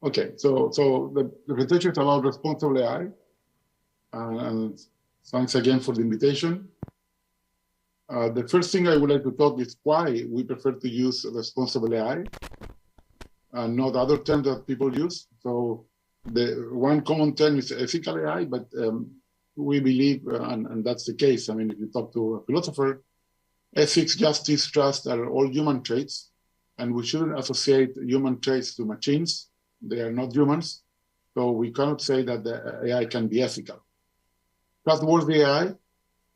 Okay, so the presentation is about responsible AI, and thanks again for the invitation. The first thing I would like to talk is why we prefer to use responsible AI and not other terms that people use. So the one common term is ethical AI, but we believe, and that's the case. I mean, if you talk to a philosopher, ethics, justice, trust are all human traits, and we shouldn't associate human traits to machines. They are not humans, so we cannot say that the AI can be ethical. Trustworthy AI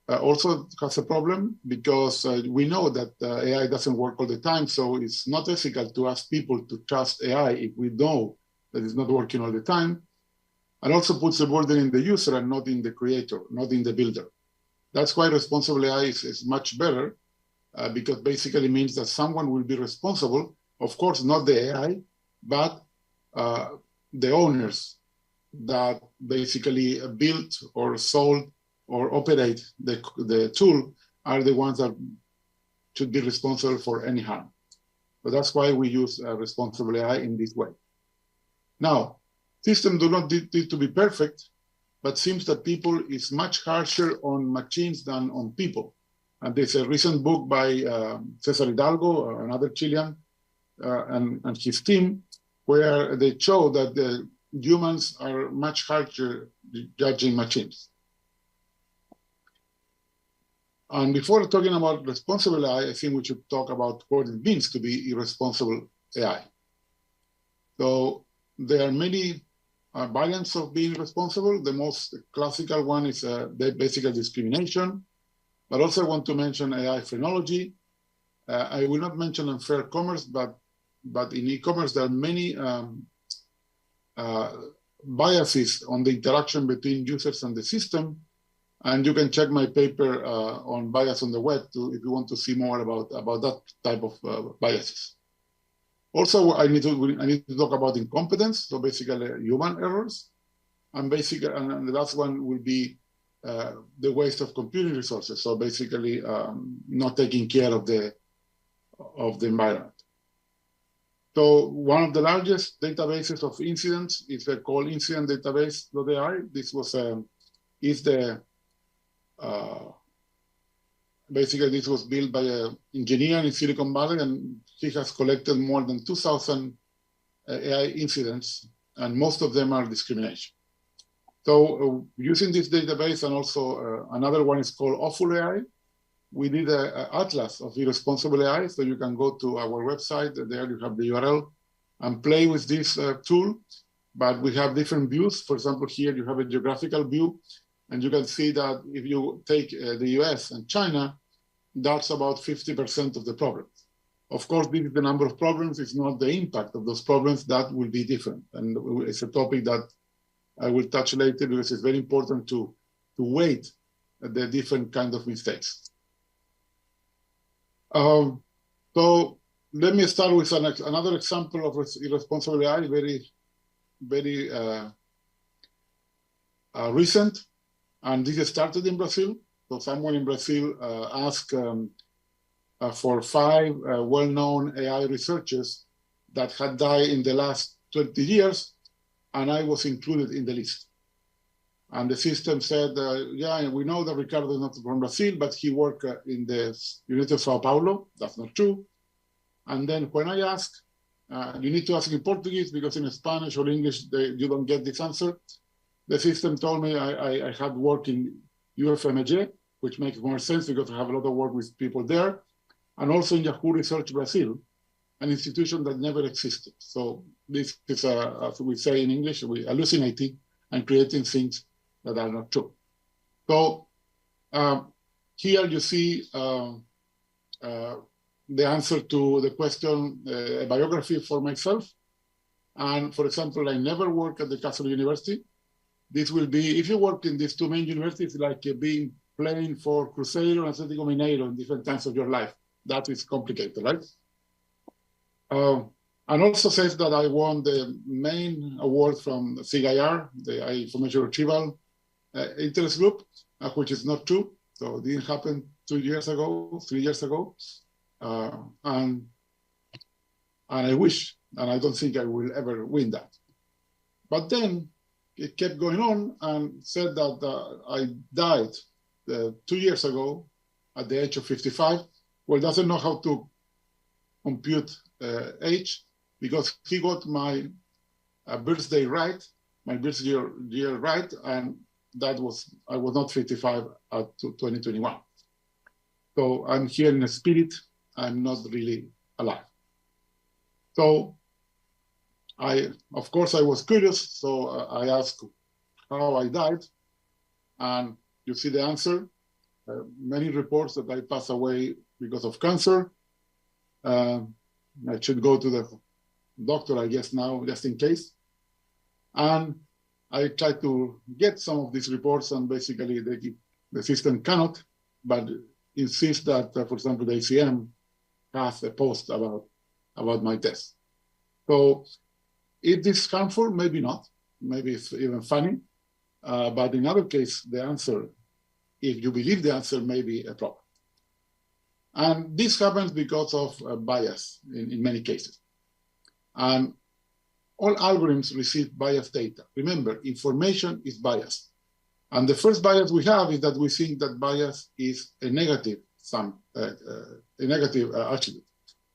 also has a problem because we know that AI doesn't work all the time, so it's not ethical to ask people to trust AI if we know that it's not working all the time, and also puts the burden in the user and not in the creator, not in the builder. That's why responsible AI is much better, because basically means that someone will be responsible, of course, not the AI, but the owners that basically built or sold or operate the tool are the ones that should be responsible for any harm. So that's why we use responsible AI in this way. Now, systems do not need to be perfect, but seems that people is much harsher on machines than on people. And there's a recent book by Cesar Hidalgo, another Chilean, and his team, where they show that the humans are much harsher judging machines. And before talking about responsible AI, I think we should talk about what it means to be irresponsible AI. So there are many variants of being responsible. The most classical one is basic discrimination, but also I want to mention AI phrenology. I will not mention unfair commerce, but in e-commerce there are many biases on the interaction between users and the system. And you can check my paper on bias on the web if you want to see more about that type of biases. Also, I need to talk about incompetence, so basically human errors, and the last one will be the waste of computing resources. So basically, not taking care of the environment. So one of the largest databases of incidents is called incident database.ai. This was basically this was built by an engineer in Silicon Valley, and he has collected more than 2,000 AI incidents, and most of them are discrimination. So using this database, and also another one is called Awful AI, we did an atlas of irresponsible AI, so you can go to our website, there you have the URL, and play with this tool, but we have different views. For example, here you have a geographical view, and you can see that if you take the US and China, that's about 50% of the problems. Of course, this is the number of problems, it's not the impact of those problems, that will be different. And it's a topic that I will touch later because it's very important to weight the different kind of mistakes. So let me start with another example of irresponsible AI, very recent. And this started in Brazil. So someone in Brazil asked for 5 well-known AI researchers that had died in the last 20 years, and I was included in the list. And the system said, yeah, we know that Ricardo is not from Brazil, but he worked in the University of Sao Paulo. That's not true. And then when I asked, you need to ask in Portuguese because in Spanish or English, you don't get this answer. The system told me I had worked in UFMG, which makes more sense because I have a lot of work with people there, and also in Yahoo Research Brazil, an institution that never existed. So this is, as we say in English, we hallucinating and creating things that are not true. So here you see the answer to the question, a biography for myself. And for example, I never worked at the Catholic University. This will be, if you work in these 2 main universities, like playing for Cruzeiro and Atlético Mineiro in different times of your life. That is complicated, right? And also says that I won the main award from CIR, the AI Information Retrieval Interest Group, which is not true. So it didn't happen 3 years ago. And I wish, and I don't think I will ever win that. But then it kept going on and said that I died 2 years ago at the age of 55. Well, doesn't know how to compute age because he got my birthday right, my birth year right, and I was not 55 at 2021. So I'm here in a spirit. I'm not really alive. So of course, I was curious. So I asked how I died, and you see the answer. Many reports that I passed away because of cancer. I should go to the doctor, I guess, now, just in case. And I tried to get some of these reports, and basically the system cannot, but insists that, for example, the ACM has a post about my death. So is this harmful? Maybe not. Maybe it's even funny. But in other case, the answer, if you believe the answer, may be a problem. And this happens because of bias in many cases. And all algorithms receive biased data. Remember, information is biased. And the first bias we have is that we think that bias is a negative attribute.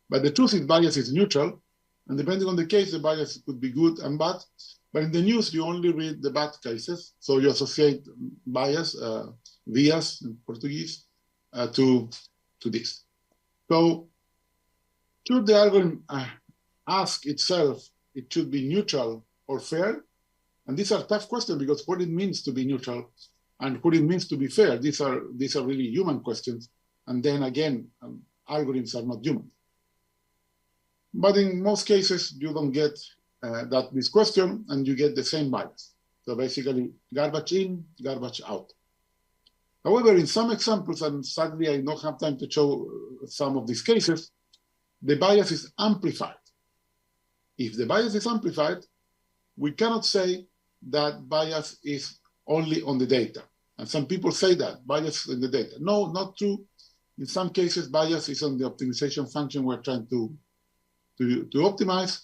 But the truth is bias is neutral. And depending on the case, the bias could be good and bad. But in the news, you only read the bad cases. So you associate bias, bias in Portuguese, to this. So should the algorithm ask itself, it should be neutral or fair? And these are tough questions because what it means to be neutral and what it means to be fair, these are really human questions. And then again, algorithms are not human. But in most cases, you don't get this question, and you get the same bias. So basically, garbage in, garbage out. However, in some examples, and sadly I don't have time to show some of these cases, the bias is amplified. If the bias is amplified, we cannot say that bias is only on the data. And some people say that, bias in the data. No, not true. In some cases, bias is on the optimization function we're trying to optimize.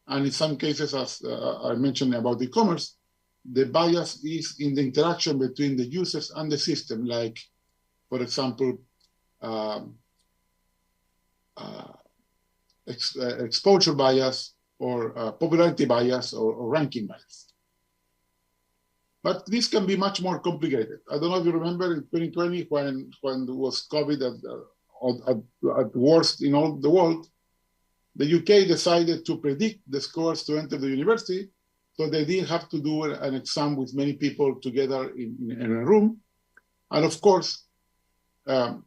And in some cases, as I mentioned about e-commerce, the bias is in the interaction between the users and the system, like, for example, exposure bias or popularity bias or ranking bias. But this can be much more complicated. I don't know if you remember in 2020 when there was COVID at worst in all the world, the UK decided to predict the scores to enter the university, so they didn't have to do an exam with many people together in a room. And of course, there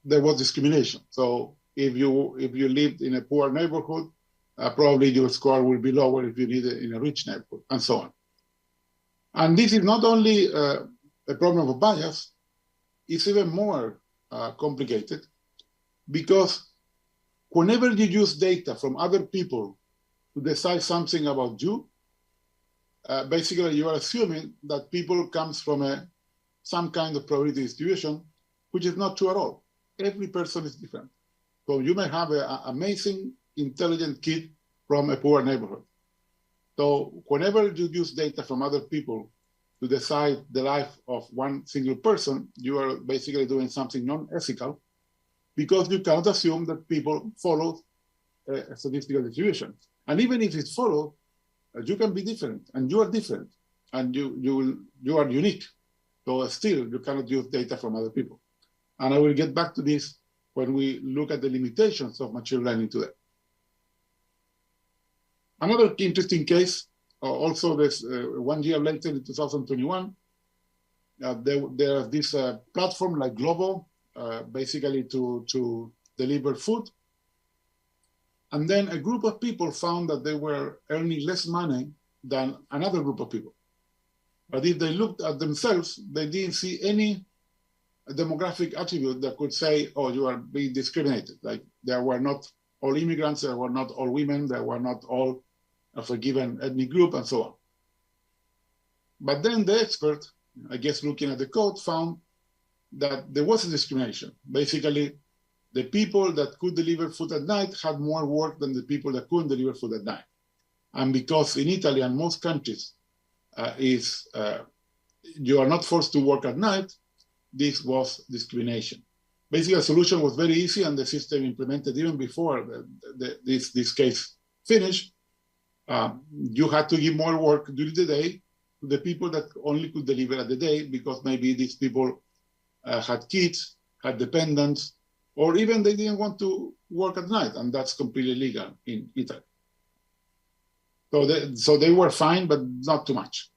was discrimination. So if you lived in a poor neighborhood, probably your score will be lower if you live in a rich neighborhood, and so on. And this is not only a problem of bias, it's even more complicated because whenever you use data from other people to decide something about you, basically you are assuming that people comes from some kind of probability distribution, which is not true at all. Every person is different. So you may have an amazing, intelligent kid from a poor neighborhood. So whenever you use data from other people to decide the life of one single person, you are basically doing something non-ethical because you cannot assume that people follow a statistical distribution. And even if it follows, you can be different, and you are different, and you are unique. So still, you cannot use data from other people. And I will get back to this when we look at the limitations of machine learning today. Another interesting case, also this 1 year later in 2021, there's this platform like Globo, basically to deliver food. And then a group of people found that they were earning less money than another group of people. But if they looked at themselves, they didn't see any demographic attribute that could say, oh, you are being discriminated. Like there were not all immigrants, there were not all women, there were not all of a given ethnic group, and so on. But then the expert, I guess looking at the code, found that there was a discrimination. Basically, the people that could deliver food at night had more work than the people that couldn't deliver food at night. and because in Italy and most countries you are not forced to work at night, this was discrimination. Basically, the solution was very easy, and the system implemented even before this case finished. You had to give more work during the day to the people that only could deliver at the day, because maybe these people had kids, had dependents, or even they didn't want to work at night, and that's completely legal in Italy. So they were fine, but not too much.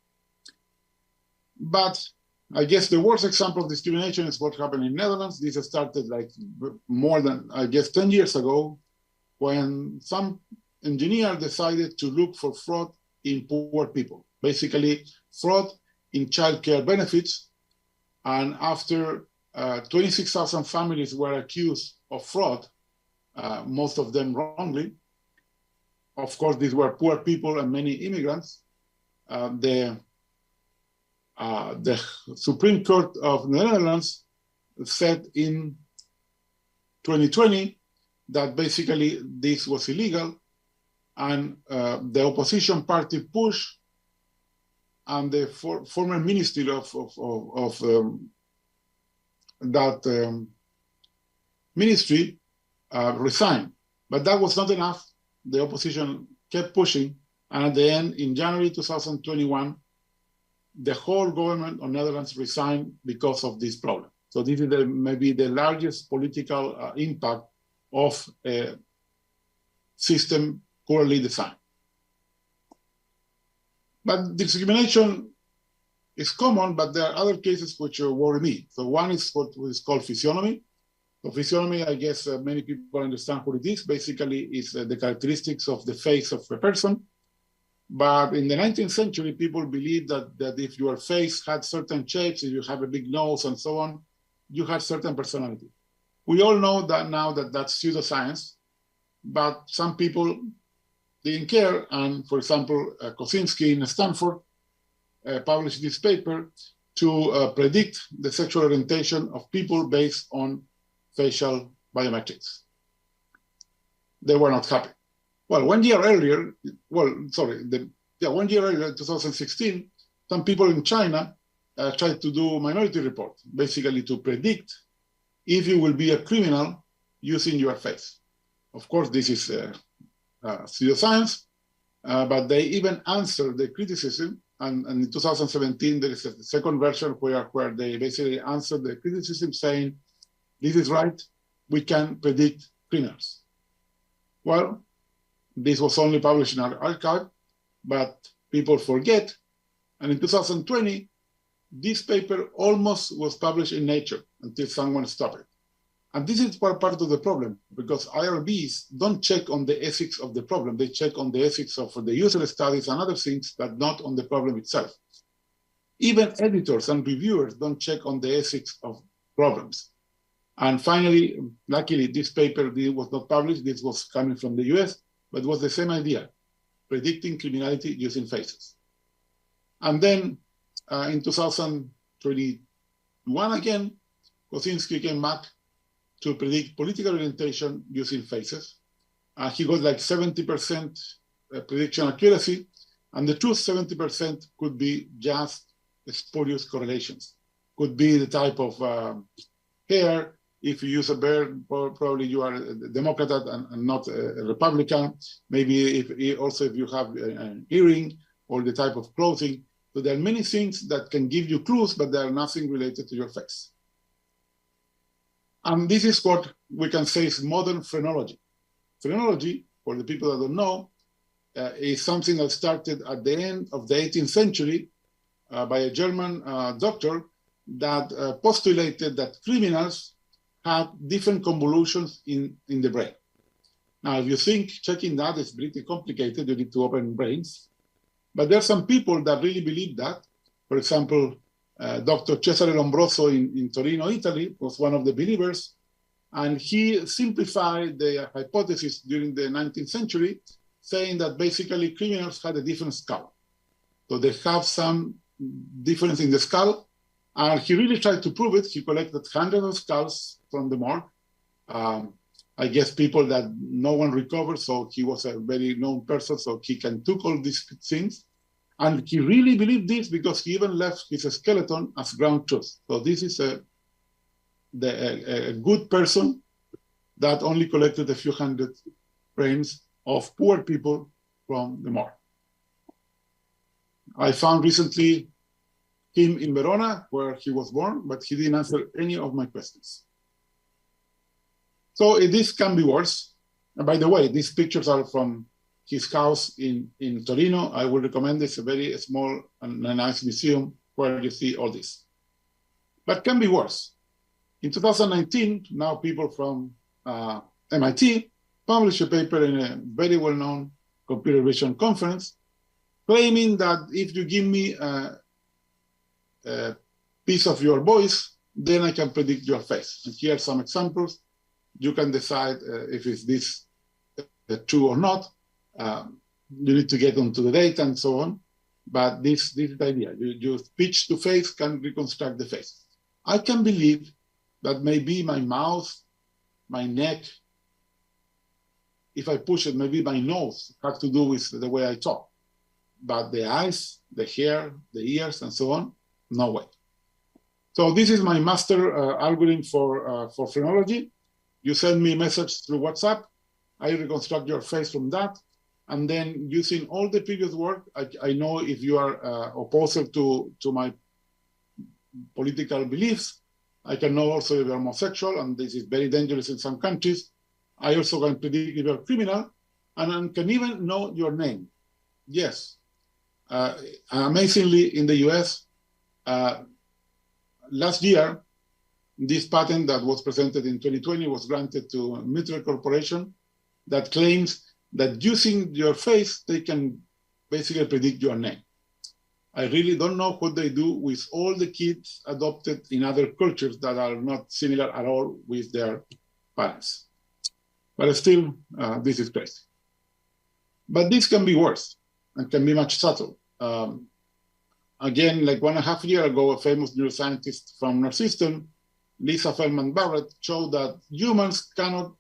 But I guess the worst example of discrimination is what happened in Netherlands. This started like more than, I guess, 10 years ago, when some engineer decided to look for fraud in poor people, basically fraud in childcare benefits. And after 26,000 families were accused of fraud, most of them wrongly. Of course, these were poor people and many immigrants. The Supreme Court of the Netherlands said in 2020 that basically this was illegal, and the opposition party pushed, and the former minister of that ministry resigned. But that was not enough. The opposition kept pushing, and at the end, in January 2021, the whole government of Netherlands resigned because of this problem. So this is maybe the largest political impact of a system poorly designed. But discrimination is common, but there are other cases which worry me. So one is what is called physiognomy. So physiognomy, I guess many people understand what it is. Basically, it's the characteristics of the face of a person. But in the 19th century, people believed that if your face had certain shapes, if you have a big nose and so on, you had certain personality. We all know that now that that's pseudoscience, but some people didn't care. And for example, Kosinski in Stanford published this paper to predict the sexual orientation of people based on facial biometrics. They were not happy. Well, 1 year earlier, 1 year earlier, 2016, some people in China tried to do minority report, basically to predict if you will be a criminal using your face. Of course, this is pseudoscience, but they even answered the criticism. And in 2017, there is a second version where they basically answered the criticism saying, this is right, we can predict criminals. Well, this was only published in our archive, but people forget. And in 2020, this paper almost was published in Nature until someone stopped it. And this is part of the problem, because IRBs don't check on the ethics of the problem. They check on the ethics of the user studies and other things, but not on the problem itself. Even editors and reviewers don't check on the ethics of problems. And finally, luckily, this paper was not published. This was coming from the US, but it was the same idea, predicting criminality using faces. And then in 2021 again, Kosinski came back to predict political orientation using faces. He got like 70% prediction accuracy, and the truth 70% could be just spurious correlations. Could be the type of hair. If you use a beard, probably you are a Democrat and not a Republican. Maybe if you have an earring or the type of clothing. So there are many things that can give you clues, but they are nothing related to your face. And this is what we can say is modern phrenology. Phrenology, for the people that don't know, is something that started at the end of the 18th century by a German doctor that postulated that criminals had different convolutions in the brain. Now, if you think checking that is pretty complicated, you need to open brains. But there are some people that really believe that. For example, Dr. Cesare Lombroso in Torino, Italy, was one of the believers. And he simplified the hypothesis during the 19th century, saying that basically criminals had a different skull. So they have some difference in the skull. And he really tried to prove it. He collected hundreds of skulls from the morgue. I guess people that no one recovered, so he was a very known person, so he can took all these things. And he really believed this because he even left his skeleton as ground truth. So this is a good person that only collected a few hundred brains of poor people from the Mar. I found recently him in Verona, where he was born, but he didn't answer any of my questions. So this can be worse. And by the way, these pictures are from his house in Torino. I would recommend it's a very small and a nice museum where you see all this. But can be worse. In 2019, now people from MIT published a paper in a very well-known computer vision conference claiming that if you give me a piece of your voice, then I can predict your face. And here are some examples. You can decide if it's this true or not. You need to get onto the data and so on. But this is the idea. You speech to face can reconstruct the face. I can believe that maybe my mouth, my neck, if I push it, maybe my nose has to do with the way I talk. But the eyes, the hair, the ears, and so on, no way. So this is my master algorithm for phrenology. You send me a message through WhatsApp. I reconstruct your face from that. And then using all the previous work, I know if you are opposed to my political beliefs. I can know also if you're homosexual, and this is very dangerous in some countries. I also can predict if you're a criminal, and I can even know your name. Yes. Amazingly, in the US, last year, this patent that was presented in 2020 was granted to Mitre Corporation that claims that using your face, they can basically predict your name. I really don't know what they do with all the kids adopted in other cultures that are not similar at all with their parents. But still, this is crazy. But this can be worse and can be much subtle. Again, like 1.5 years ago, a famous neuroscientist from Northeastern, Lisa Feldman Barrett, showed that humans cannot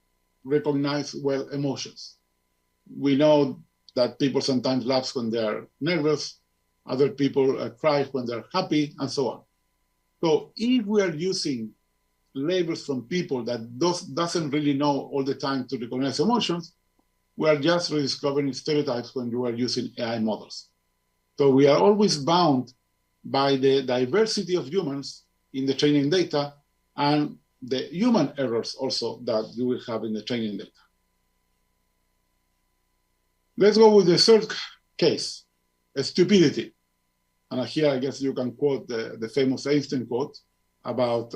recognize well emotions. We know that people sometimes laugh when they're nervous, other people cry when they're happy, and so on. So if we are using labels from people that doesn't really know all the time to recognize emotions, we are just rediscovering stereotypes when you are using AI models. So we are always bound by the diversity of humans in the training data and the human errors also that you will have in the training data. Let's go with the third case, stupidity. And here, I guess you can quote the famous Einstein quote about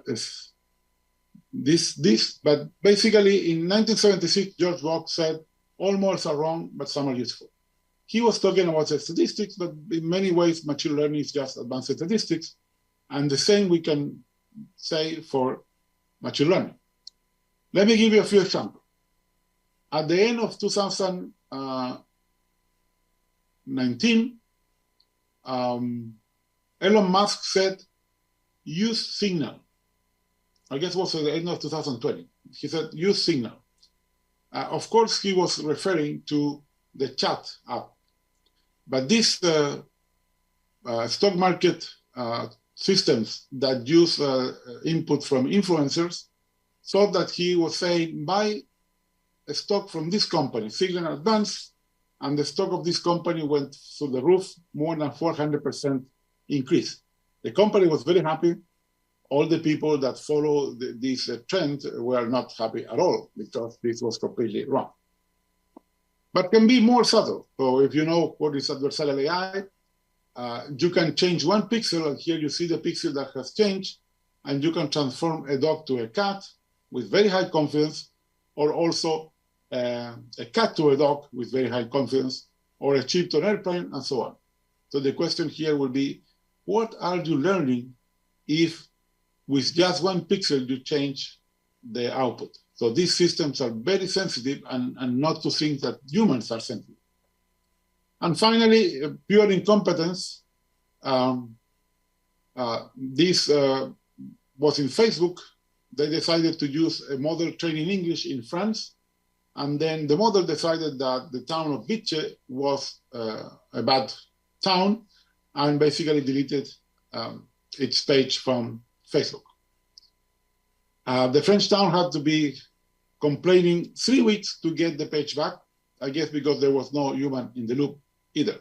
this. But basically, in 1976, George Bock said, all models are wrong, but some are useful. He was talking about statistics, but in many ways, machine learning is just advanced statistics. And the same we can say for machine learning. Let me give you a few examples. At the end of 2019, Elon Musk said, use Signal. I guess it was at the end of 2020. He said, use Signal. Of course, he was referring to the chat app. But these stock market systems that use input from influencers thought that he was saying, buy a stock from this company, Signal Advance, and the stock of this company went through the roof, more than 400% increase. The company was very happy. All the people that follow this trend were not happy at all because this was completely wrong. But can be more subtle. So if you know what is adversarial AI, you can change one pixel, and here you see the pixel that has changed, and you can transform a dog to a cat with very high confidence, or also a cat to a dog with very high confidence, or a chip to an airplane, and so on. So the question here will be, what are you learning if with just one pixel you change the output? So these systems are very sensitive, and not to think that humans are sensitive. And finally, pure incompetence. This was in Facebook. they decided to use a model trained in English in France. And then the model decided that the town of Bitche was a bad town and basically deleted its page from Facebook. The French town had to be complaining 3 weeks to get the page back, I guess because there was no human in the loop either.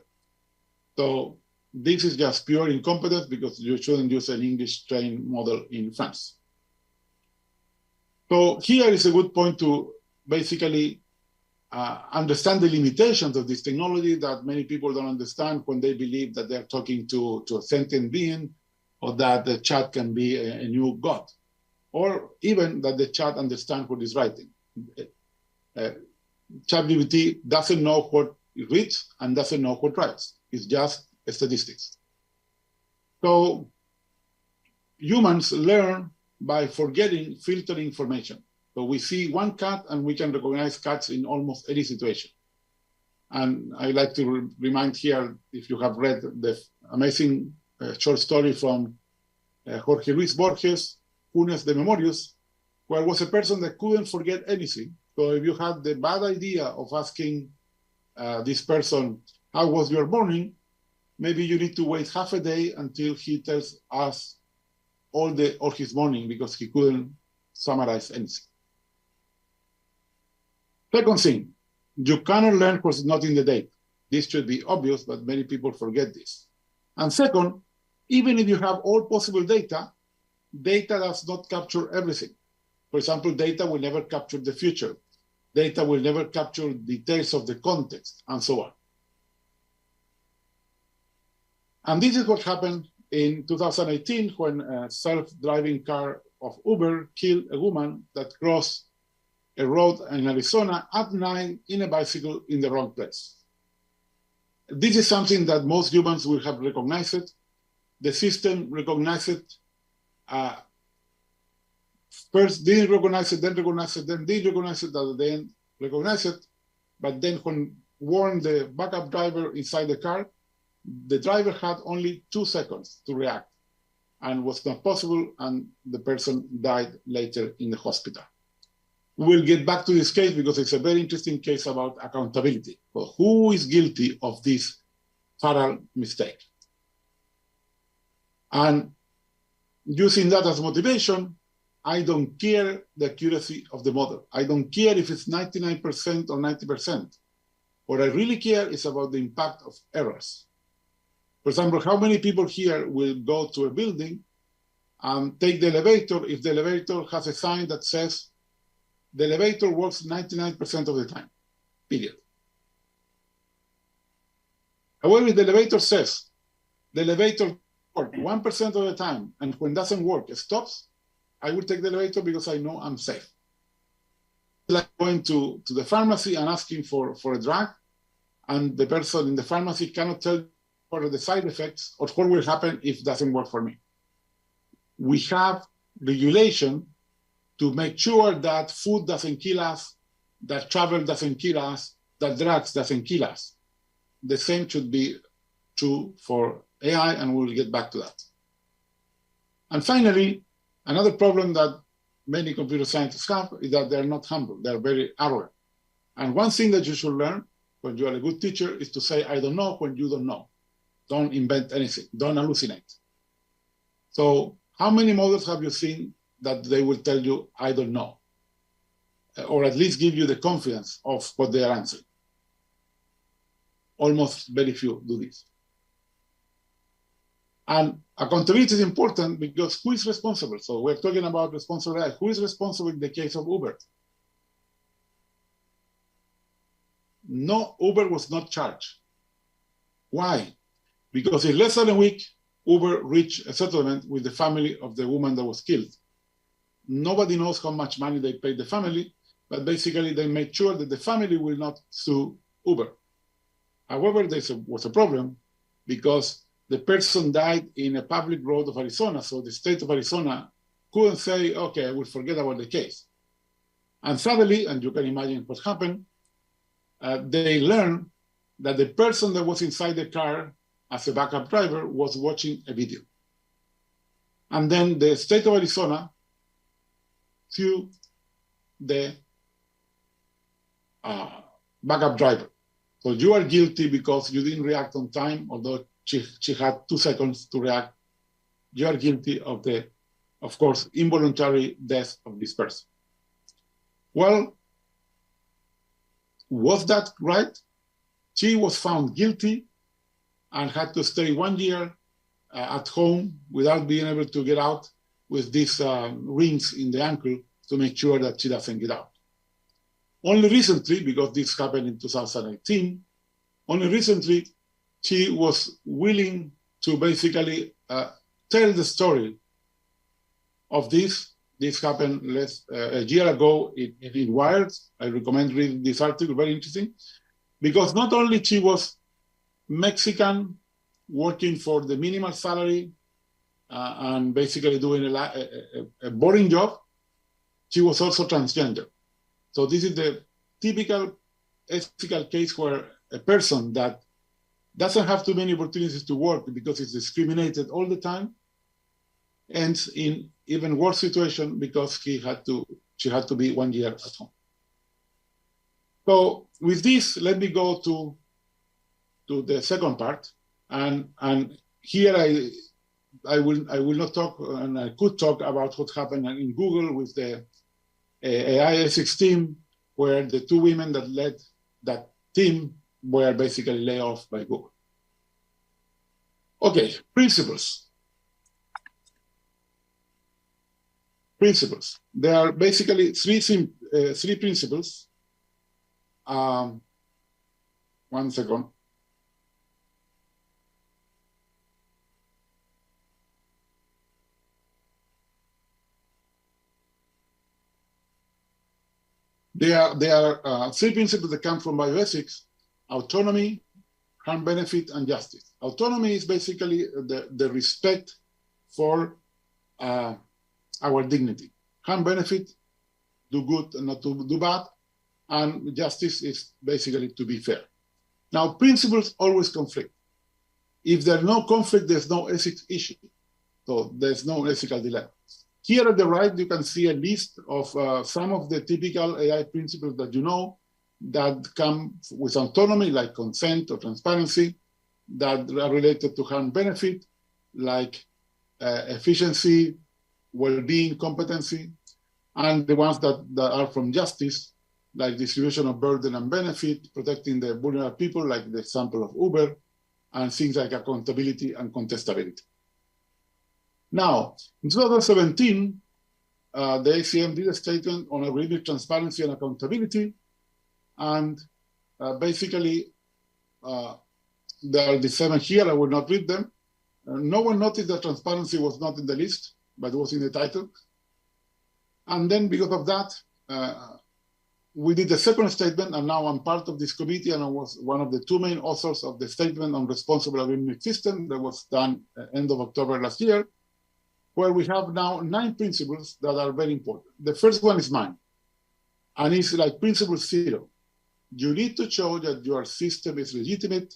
So this is just pure incompetence because you shouldn't use an English-trained model in France. So here is a good point to basically understand the limitations of this technology that many people don't understand when they believe that they're talking to a sentient being, or that the chat can be a new God, or even that the chat understands what it's writing. ChatGPT doesn't know what it reads and doesn't know what writes. It's just statistics. So humans learn by forgetting filtered information. So we see one cat and we can recognize cats in almost any situation. And I like to remind here, if you have read the amazing short story from Jorge Luis Borges, Funes de Memorius, where was a person that couldn't forget anything. So if you had the bad idea of asking this person, how was your morning? Maybe you need to wait half a day until he tells us all his morning because he couldn't summarize anything. Second thing, you cannot learn what's not in the data. This should be obvious, but many people forget this. And second, even if you have all possible data, data does not capture everything. For example, data will never capture the future. Data will never capture details of the context, and so on. And this is what happened in 2018 when a self-driving car of Uber killed a woman that crossed a road in Arizona at night in a bicycle in the wrong place. This is something that most humans will have recognized. The system recognized it, first didn't recognize it, then recognized it, then did recognize it, then recognized it. But then when warned the backup driver inside the car, the driver had only 2 seconds to react and was not possible, and the person died later in the hospital. We'll get back to this case because it's a very interesting case about accountability. Well, who is guilty of this fatal mistake? And using that as motivation, I don't care the accuracy of the model. I don't care if it's 99% or 90%. What I really care is about the impact of errors. For example, how many people here will go to a building and take the elevator if the elevator has a sign that says the elevator works 99% of the time, period. However, if the elevator says the elevator works 1% of the time, and when it doesn't work, it stops, I will take the elevator because I know I'm safe. Like going to the pharmacy and asking for a drug, and the person in the pharmacy cannot tell what are the side effects or what will happen if it doesn't work for me. We have regulation to make sure that food doesn't kill us, that travel doesn't kill us, that drugs doesn't kill us. The same should be true for AI, and we'll get back to that. And finally, another problem that many computer scientists have is that they're not humble, they're very arrogant. And one thing that you should learn when you are a good teacher is to say, I don't know, when you don't know. Don't invent anything, don't hallucinate. So how many models have you seen that they will tell you, I don't know? Or at least give you the confidence of what they are answering. Almost very few do this. And accountability is important because who is responsible? So we're talking about responsible AI. Who is responsible in the case of Uber? No, Uber was not charged. Why? Because in less than a week, Uber reached a settlement with the family of the woman that was killed. Nobody knows how much money they paid the family, but basically they made sure that the family will not sue Uber. However, there was a problem because the person died in a public road of Arizona, so the state of Arizona couldn't say, okay, I will forget about the case. And suddenly, and you can imagine what happened, they learned that the person that was inside the car as a backup driver was watching a video. And then the state of Arizona to the backup driver. So you are guilty because you didn't react on time, although she had 2 seconds to react. You are guilty of the, of course, involuntary death of this person. Well, was that right? She was found guilty and had to stay 1 year at home without being able to get out with these rings in the ankle to make sure that she doesn't get out. Only recently, because this happened in 2018, only recently she was willing to basically tell the story of this. This happened a year ago in Wired. I recommend reading this article, very interesting, because not only she was Mexican, working for the minimal salary and basically doing a boring job, she was also transgender. So this is the typical ethical case where a person that doesn't have too many opportunities to work because it's discriminated all the time ends in even worse situation because she had to be 1 year at home. So with this, let me go to the second part, and here I will not talk, and I could talk about what happened in Google with the AI ethics team, where the 2 women that led that team were basically laid off by Google. Okay, principles. Principles. There are basically three principles. 1 second. There are 3 principles that come from bioethics: autonomy, harm benefit, and justice. Autonomy is basically the respect for our dignity. Harm benefit, do good and not to do bad. And justice is basically to be fair. Now, principles always conflict. If there's no conflict, there's no ethics issue. So there's no ethical dilemma. Here at the right, you can see a list of some of the typical AI principles that you know that come with autonomy, like consent or transparency, that are related to harm benefit, like efficiency, well-being, competency, and the ones that are from justice, like distribution of burden and benefit, protecting the vulnerable people, like the example of Uber, and things like accountability and contestability. Now, in 2017, the ACM did a statement on algorithmic transparency and accountability, and basically, there are the 7 here. I will not read them. No one noticed that transparency was not in the list, but it was in the title. And then because of that, we did the second statement, and now I'm part of this committee, and I was one of the 2 main authors of the statement on responsible algorithmic system that was done end of October last year, where we have now 9 principles that are very important. The first one is mine, and it's like principle 0. You need to show that your system is legitimate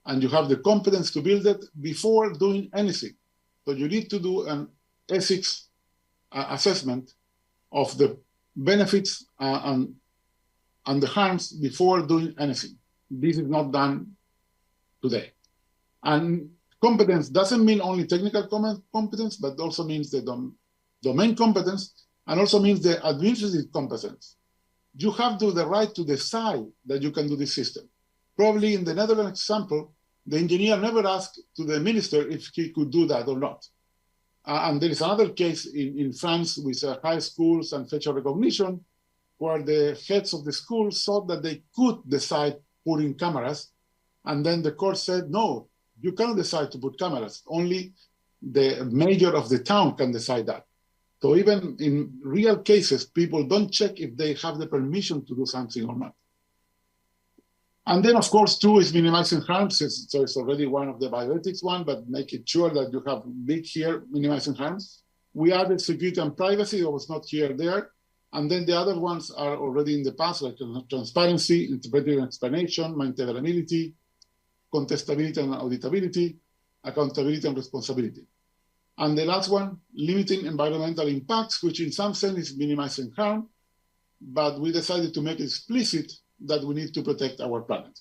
and you have the competence to build it before doing anything. So you need to do an ethics assessment of the benefits and the harms before doing anything. This is not done today. And competence doesn't mean only technical competence, but also means the domain competence, and also means the administrative competence. You have the right to decide that you can do this system. Probably in the Netherlands example, the engineer never asked to the minister if he could do that or not. And there is another case in France with high schools and facial recognition, where the heads of the schools thought that they could decide putting cameras. And then the court said, no, you cannot decide to put cameras. Only the mayor of the town can decide that. So even in real cases, people don't check if they have the permission to do something or not. And then, of course, 2 is minimizing harms. So it's already one of the bioethics one, but make it sure that you have big here, minimizing harms. We added security and privacy, that was not here there. And then the other ones are already in the past, like transparency, interpretive explanation, maintainability, contestability and auditability, accountability and responsibility. And the last one, limiting environmental impacts, which in some sense is minimizing harm, but we decided to make it explicit that we need to protect our planet.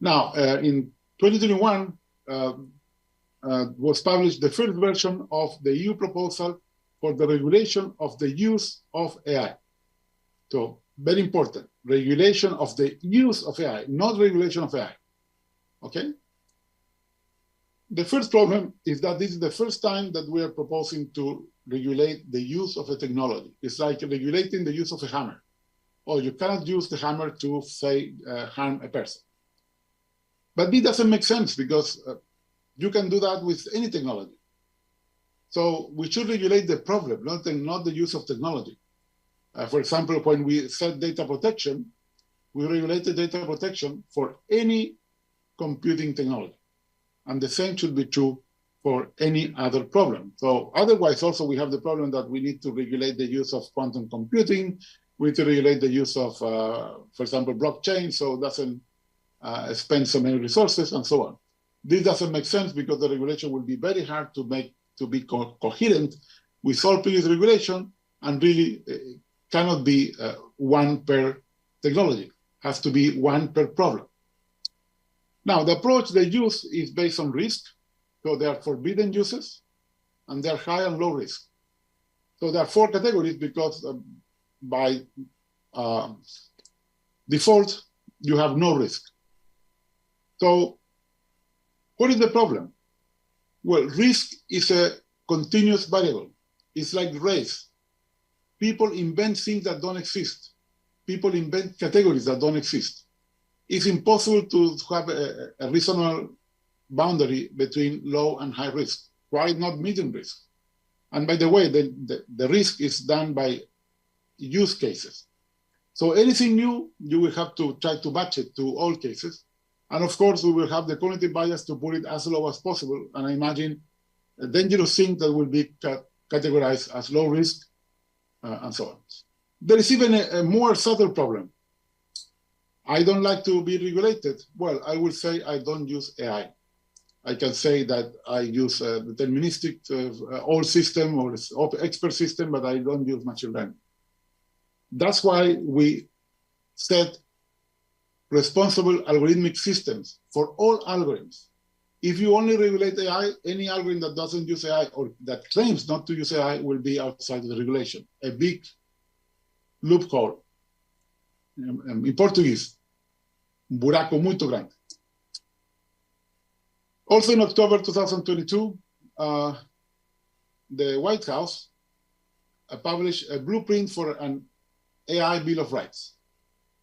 Now, in 2021, was published the first version of the EU proposal for the regulation of the use of AI. So, very important, regulation of the use of AI, not regulation of AI, okay? The first problem is that this is the first time that we are proposing to regulate the use of a technology. It's like regulating the use of a hammer. Or you cannot use the hammer to, say, harm a person. But it doesn't make sense because you can do that with any technology. So we should regulate the problem, not the use of technology. For example, when we set data protection, we regulated data protection for any computing technology. And the same should be true for any other problem. So otherwise, also, we have the problem that we need to regulate the use of quantum computing. We need to regulate the use of, for example, blockchain, so it doesn't spend so many resources and so on. This doesn't make sense because the regulation will be very hard to be coherent with all previous regulation, and really cannot be one per technology. Has to be one per problem. Now, the approach they use is based on risk. So there are forbidden uses, and they are high and low risk. So there are 4 categories because by default, you have no risk. So what is the problem? Well, risk is a continuous variable. It's like race. People invent things that don't exist. People invent categories that don't exist. It's impossible to have a reasonable boundary between low and high risk. Why not medium risk? And by the way, the risk is done by use cases. So anything new, you will have to try to match it to all cases. And of course, we will have the cognitive bias to put it as low as possible. And I imagine a dangerous thing that will be categorized as low risk and so on. There is even a more subtle problem. I don't like to be regulated. Well, I will say I don't use AI. I can say that I use a deterministic old system or expert system, but I don't use machine learning. That's why we set responsible algorithmic systems for all algorithms. If you only regulate AI, any algorithm that doesn't use AI or that claims not to use AI will be outside of the regulation. A big loophole. In Portuguese, un buraco muito grande. Also in October 2022, the White House published a blueprint for an AI Bill of Rights.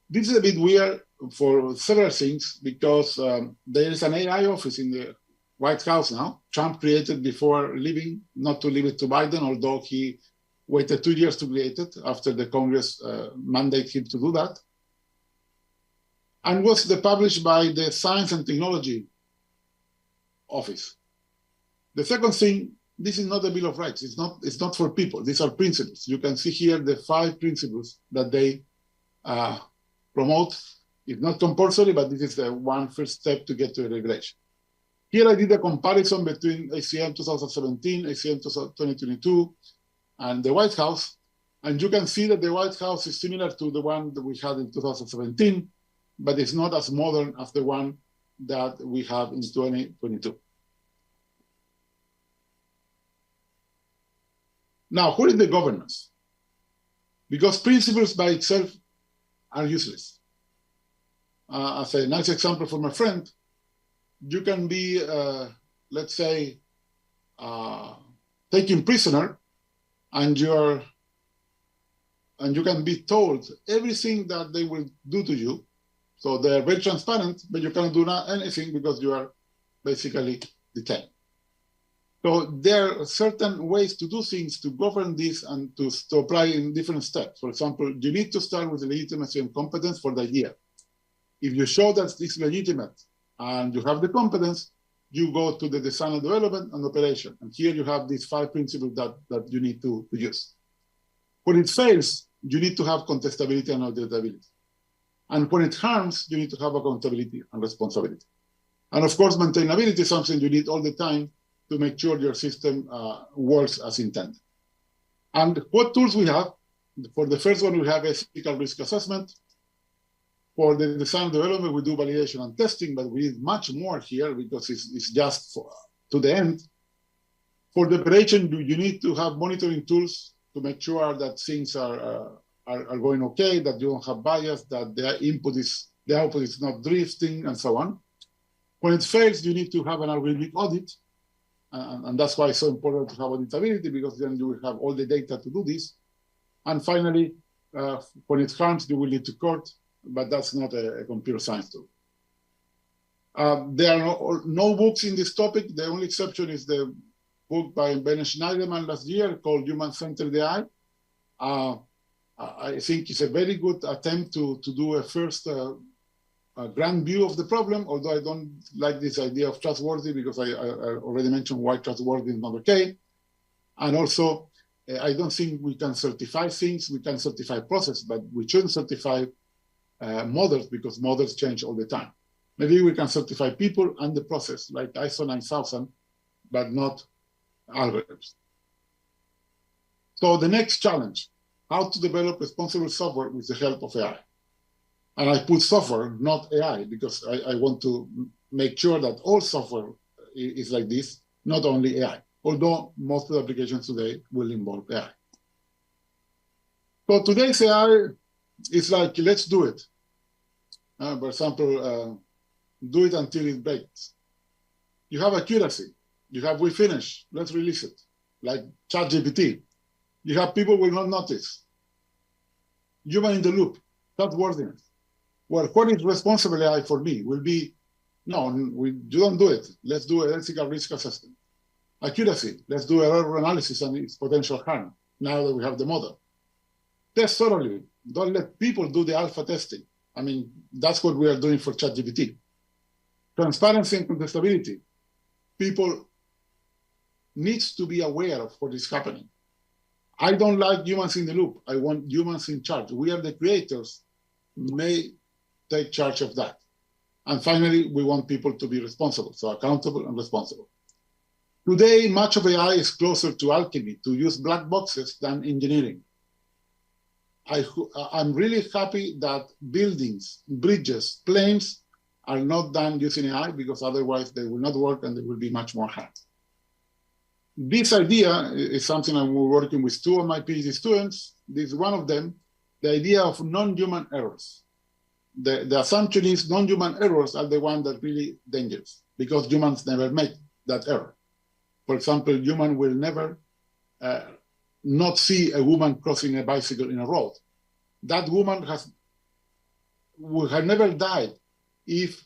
This is a bit weird for several things because there is an AI office in the White House now. Trump created before leaving, not to leave it to Biden, although he waited 2 years to create it after the Congress mandated him to do that. And was published by the Science and Technology Office. The second thing, this is not a Bill of Rights. It's not for people. These are principles. You can see here the 5 principles that they promote. It's not compulsory, but this is the one first step to get to a regulation. Here I did a comparison between ACM 2017, ACM 2022, and the White House. And you can see that the White House is similar to the one that we had in 2017, but it's not as modern as the one that we have in 2022. Now, what is the governance? Because principles by itself are useless. As a nice example from a friend, you can be, let's say, taken prisoner, and you can be told everything that they will do to you. So they're very transparent, but you cannot do anything because you are basically detained. So there are certain ways to do things to govern this and to apply in different steps. For example, you need to start with the legitimacy and competence for the idea. If you show that it's legitimate and you have the competence, you go to the design and development and operation. And here you have these 5 principles that you need to use. When it fails, you need to have contestability and auditability. And when it harms, you need to have accountability and responsibility. And of course, maintainability is something you need all the time to make sure your system works as intended. And what tools we have? For the first one, we have ethical risk assessment. For the design and development, we do validation and testing, but we need much more here because it's just to the end. For the operation, you need to have monitoring tools to make sure that things are going okay, that you don't have bias, that the output is not drifting, and so on. When it fails, you need to have an algorithmic audit, and that's why it's so important to have auditability, because then you will have all the data to do this. And finally, when it harms, you will need to court, but that's not a computer science tool. There are no books in this topic. The only exception is the book by Ben Schneiderman last year called Human-Centered AI. I think it's a very good attempt to do a first grand view of the problem, although I don't like this idea of trustworthy, because I already mentioned why trustworthy is not okay. And also, I don't think we can certify things. We can certify process, but we shouldn't certify models, because models change all the time. Maybe we can certify people and the process, like ISO 9000, but not algorithms. So the next challenge, how to develop responsible software with the help of AI. And I put software, not AI, because I want to make sure that all software is like this, not only AI, although most of the applications today will involve AI. So today's AI is like, let's do it. For example, do it until it breaks. You have accuracy. You have, we finish, let's release it. Like ChatGPT. You have people will not notice. Human in the loop, trustworthiness. Well, what is responsible AI for me will be, no, you don't do it. Let's do an ethical risk assessment. Accuracy, let's do error analysis and its potential harm, now that we have the model. Test thoroughly. Don't let people do the alpha testing. I mean, that's what we are doing for ChatGPT. Transparency and contestability. People needs to be aware of what is happening. I don't like humans in the loop. I want humans in charge. We are the creators, may take charge of that. And finally, we want people to be responsible, so accountable and responsible. Today, much of AI is closer to alchemy, to use black boxes, than engineering. I'm really happy that buildings, bridges, planes are not done using AI, because otherwise they will not work and they will be much more hard. This idea is something I'm working with two of my PhD students. This is one of them, the idea of non-human errors. The assumption is non-human errors are the ones that are really dangerous, because humans never make that error. For example, human will never not see a woman crossing a bicycle in a road. That woman would have never died if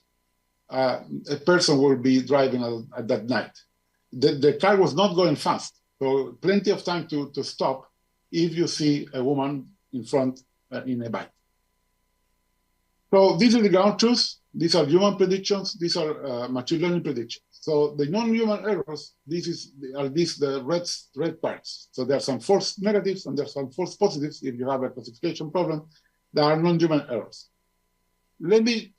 a person will be driving at that night. The car was not going fast, so plenty of time to stop if you see a woman in front in a bike. So these are the ground truths. These are human predictions. These are machine learning predictions. So the non-human errors, the red parts. So there are some false negatives and there are some false positives if you have a classification problem. There are non-human errors. Let me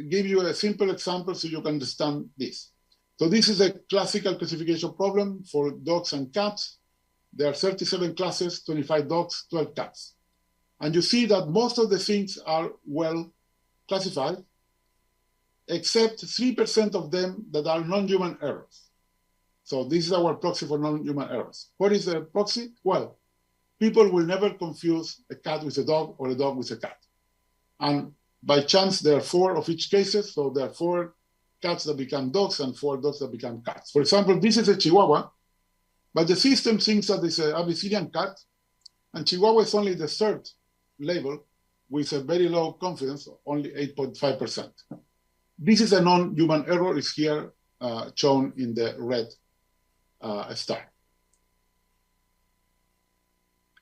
give you a simple example so you can understand this. So this is a classical classification problem for dogs and cats. There are 37 classes, 25 dogs, 12 cats. And you see that most of the things are well classified, except 3% of them that are non-human errors. So this is our proxy for non-human errors. What is a proxy? Well, people will never confuse a cat with a dog or a dog with a cat. And by chance, there are 4 of each cases. So there are 4 cats that become dogs and 4 dogs that become cats. For example, this is a Chihuahua, but the system thinks that it's an Abyssinian cat, and Chihuahua is only the 3rd label with a very low confidence, only 8.5%. This is a non-human error, is here shown in the red star.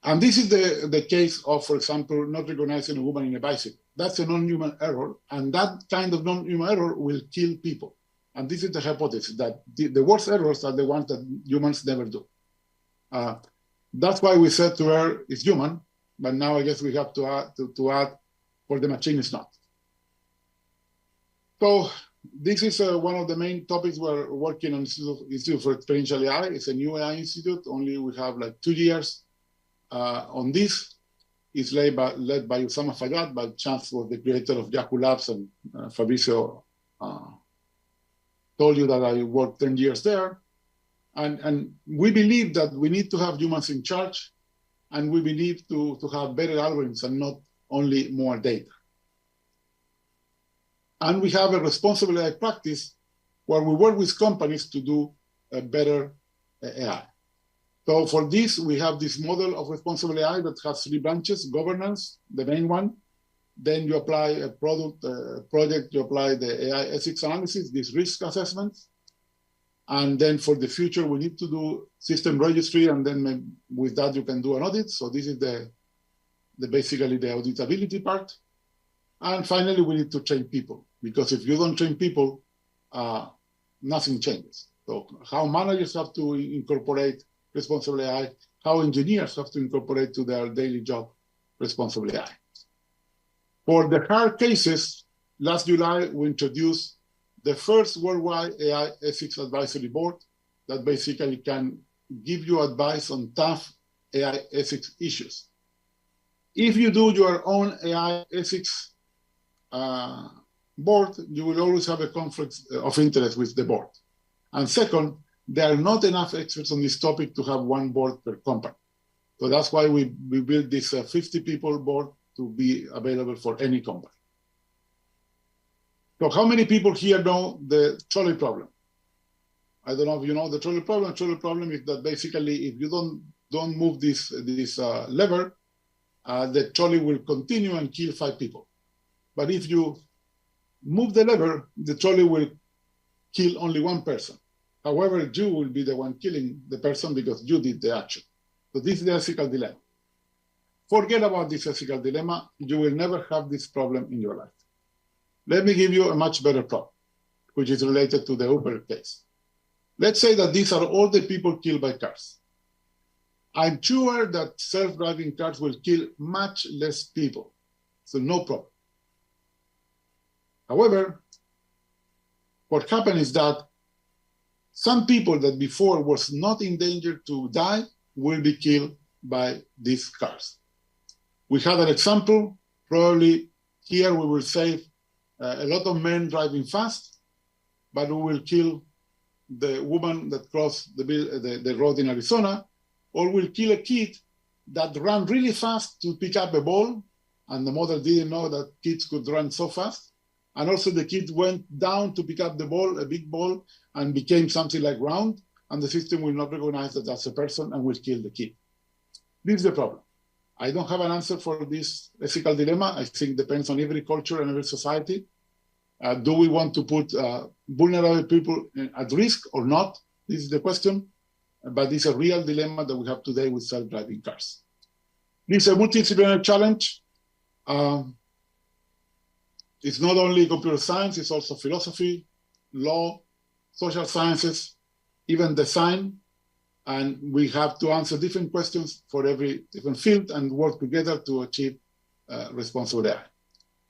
And this is the case of, for example, not recognizing a woman in a bicycle. That's a non-human error, and that kind of non-human error will kill people. And this is the hypothesis, that the worst errors are the ones that humans never do. That's why we said to err is human, but now I guess we have to add for the machine is not. So This is one of the main topics we're working on Institute for Experiential AI. It's a new AI institute. Only we have like 2 years on this. It's led by Usama Fayyad, but Chance was the creator of Yahoo Labs, and Fabrizio told you that I worked 10 years there. And we believe that we need to have humans in charge, and we believe to have better algorithms and not only more data. And we have a responsible AI practice where we work with companies to do a better AI. So for this, we have this model of responsible AI that has 3 branches: governance, the main one. Then you apply a project, you apply the AI ethics analysis, these risk assessments. And then for the future, we need to do system registry, and then with that, you can do an audit. So this is basically the auditability part. And finally, we need to train people, because if you don't train people, nothing changes. So how managers have to incorporate responsible AI, how engineers have to incorporate to their daily job responsible AI. For the hard cases, last July, we introduced the first worldwide AI ethics advisory board that basically can give you advice on tough AI ethics issues. If you do your own AI ethics board, you will always have a conflict of interest with the board. And second, there are not enough experts on this topic to have one board per company. So that's why we built this 50-people board to be available for any company. So how many people here know the trolley problem? I don't know if you know the trolley problem. The trolley problem is that basically if you don't move this lever, the trolley will continue and kill 5 people. But if you move the lever, the trolley will kill only 1 person. However, you will be the one killing the person because you did the action. So this is the ethical dilemma. Forget about this ethical dilemma. You will never have this problem in your life. Let me give you a much better problem, which is related to the Uber case. Let's say that these are all the people killed by cars. I'm sure that self-driving cars will kill much less people, so no problem. However, what happened is that some people that before was not in danger to die will be killed by these cars. We had an example. Probably here we will save a lot of men driving fast, but we will kill the woman that crossed the road in Arizona, or we'll kill a kid that ran really fast to pick up a ball, and the mother didn't know that kids could run so fast. And also the kid went down to pick up the ball, a big ball, and became something like round, and the system will not recognize that that's a person and will kill the kid. This is the problem. I don't have an answer for this ethical dilemma. I think it depends on every culture and every society. Do we want to put vulnerable people at risk or not? This is the question. But it's a real dilemma that we have today with self-driving cars. This is a multidisciplinary challenge. It's not only computer science, it's also philosophy, law, social sciences, even design. And we have to answer different questions for every different field and work together to achieve responsible AI.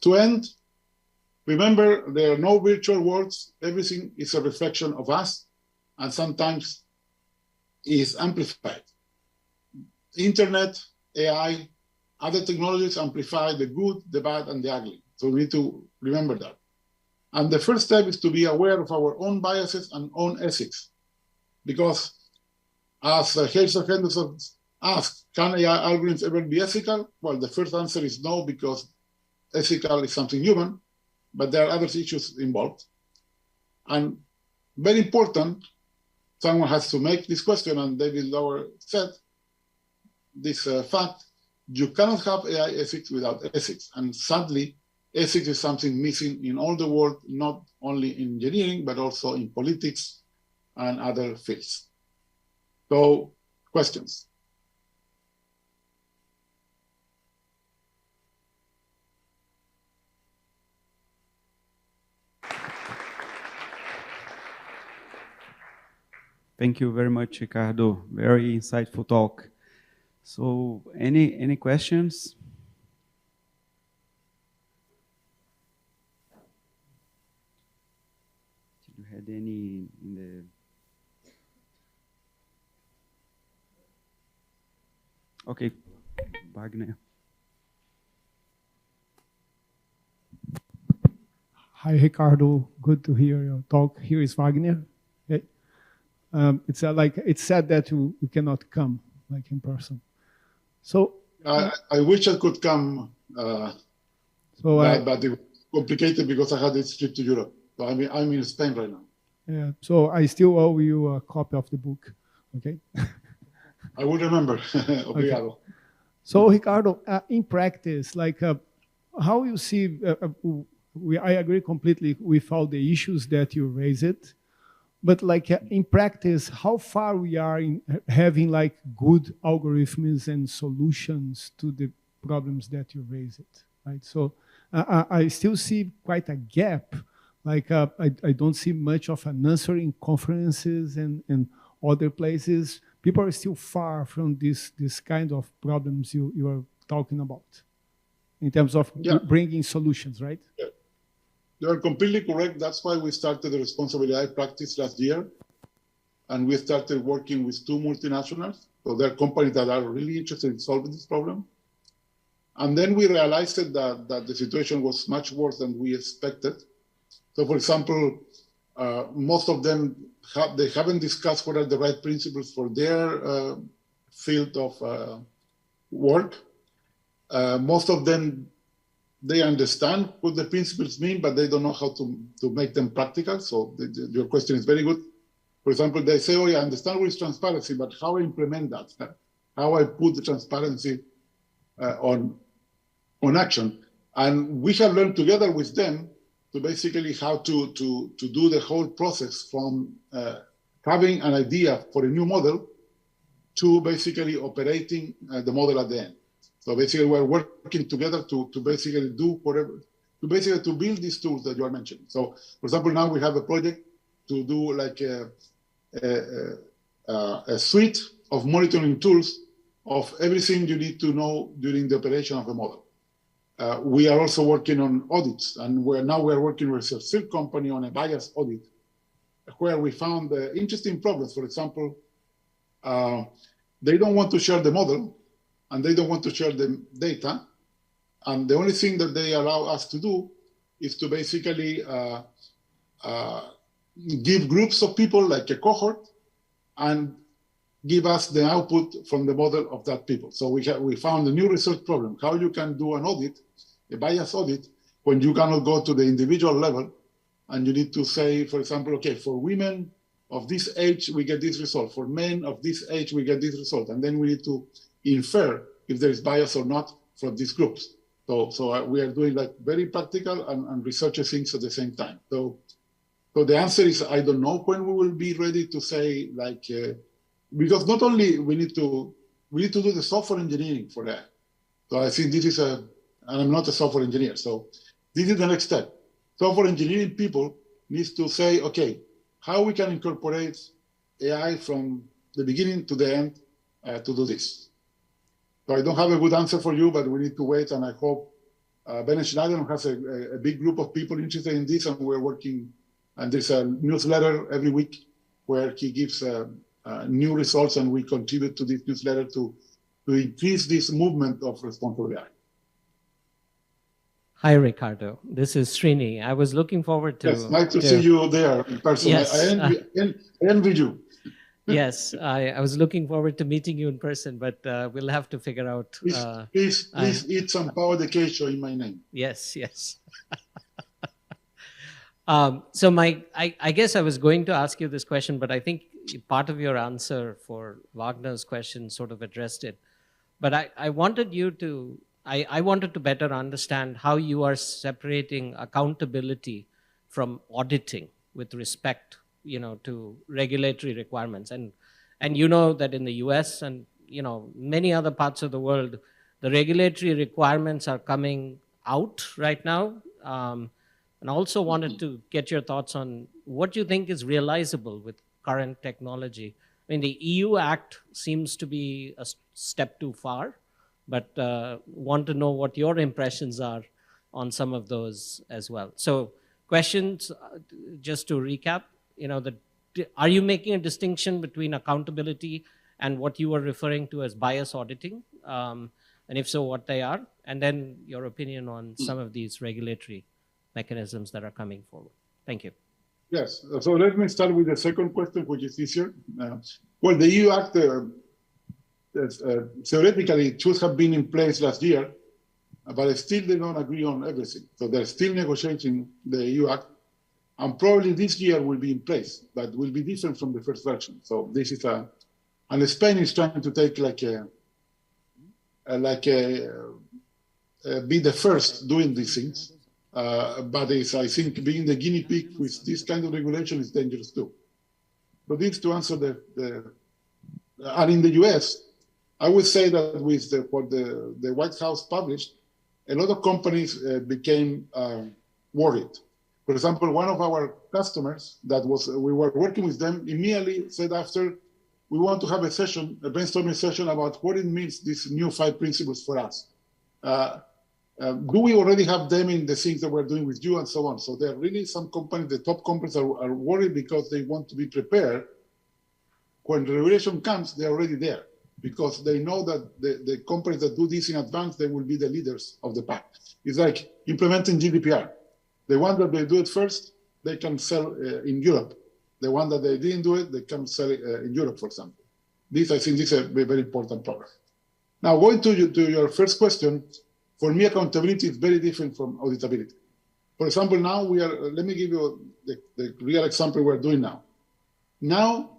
To end, remember, there are no virtual worlds. Everything is a reflection of us, and sometimes is amplified. Internet, AI, other technologies amplify the good, the bad, and the ugly. So we need to remember that. And the first step is to be aware of our own biases and own ethics. Because as Hazel Henderson asked, can AI algorithms ever be ethical? Well, the first answer is no, because ethical is something human, but there are other issues involved. And very important, someone has to make this question, and David Lower said this fact: you cannot have AI ethics without ethics. And sadly, ethics is something missing in all the world, not only in engineering, but also in politics and other fields. So, questions? Thank you very much, Ricardo. Very insightful talk. So, any questions? had any in the... Okay, Wagner. Hi, Ricardo. Good to hear your talk. Here is Wagner. Okay. It's like it's sad that you cannot come like in person. So I wish I could come, but it was complicated because I had this trip to Europe. So I'm in Spain right now. Yeah. So I still owe you a copy of the book. Okay. I will remember. Obrigado. Okay. So Ricardo, in practice, like how you see, I agree completely with all the issues that you raised, but like in practice, how far we are in having like good algorithms and solutions to the problems that you raised, right? So I still see quite a gap. Like I don't see much of an answer in conferences and other places. People are still far from this kind of problems you are talking about in terms of bringing solutions, right? Yeah. You are completely correct. That's why we started the responsible AI practice last year. And we started working with 2 multinationals. So they're companies that are really interested in solving this problem. And then we realized that the situation was much worse than we expected. So for example, most of them, they haven't discussed what are the right principles for their field of work. Most of them, they understand what the principles mean, but they don't know how to make them practical. So your question is very good. For example, they say, oh yeah, I understand what is transparency, but how I implement that? How I put the transparency on action? And we have learned together with them to basically how to do the whole process from having an idea for a new model to basically operating the model at the end. So basically we're working together to basically do whatever, to build these tools that you are mentioning. So for example, now we have a project to do like a suite of monitoring tools of everything you need to know during the operation of a model. We are also working on audits, and we're working with a third company on a bias audit, where we found interesting problems. For example, they don't want to share the model, and they don't want to share the data, and the only thing that they allow us to do is to basically give groups of people, like a cohort, and give us the output from the model of that people. So we found a new research problem, how you can do an audit, a bias audit, when you cannot go to the individual level, and you need to say, for example, okay, for women of this age, we get this result. For men of this age, we get this result. And then we need to infer if there is bias or not from these groups. So we are doing like very practical and research things at the same time. So the answer is, I don't know when we will be ready to say, like, because not only we need to do the software engineering for that. So I think this is and I'm not a software engineer, so this is the next step. Software engineering people needs to say, okay, how we can incorporate AI from the beginning to the end to do this. So I don't have a good answer for you, but we need to wait, and I hope Bennett Schneider has a big group of people interested in this, and we're working, and there's a newsletter every week where he gives new results, and we contribute to this newsletter to increase this movement of responsible AI. Hi, Ricardo. This is Srini. I was looking forward to... Yes, nice to see you there in person. Yes. I envy you. Yes, I was looking forward to meeting you in person, but we'll have to figure out... Please eat some pão de queijo in my name. Yes, yes. So I guess I was going to ask you this question, but I think part of your answer for Wagner's question sort of addressed it. But I wanted you to... I wanted to better understand how you are separating accountability from auditing with respect, to regulatory requirements. And you know that in the US and, many other parts of the world, the regulatory requirements are coming out right now. And I also wanted to get your thoughts on what you think is realizable with current technology. I mean, the EU Act seems to be a step too far, but want to know what your impressions are on some of those as well. So questions, just to recap, are you making a distinction between accountability and what you were referring to as bias auditing? And if so, what they are? And then your opinion on some of these regulatory mechanisms that are coming forward. Thank you. Yes. So let me start with the second question, which is easier. Well, the EU Act, theoretically, it should have been in place last year, but still they don't agree on everything. So they're still negotiating the EU Act, and probably this year will be in place, but will be different from the first version. So this is and Spain is trying to take be the first doing these things. But I think being the guinea pig with this kind of regulation is dangerous too. So this to answer and in the US, I would say that with what the White House published, a lot of companies became worried. For example, one of our customers we were working with them immediately said after, we want to have a brainstorming session about what it means, these new 5 principles for us. Do we already have them in the things that we're doing with you and so on? So there are really some companies, the top companies are worried because they want to be prepared. When the regulation comes, they're already there because they know that the companies that do this in advance, they will be the leaders of the pack. It's like implementing GDPR. The one that they do it first, they can sell in Europe. The one that they didn't do it, they can sell it in Europe, for example. I think this is a very important problem. Now, going to your first question, for me, accountability is very different from auditability. For example, now let me give you the real example we're doing now. Now,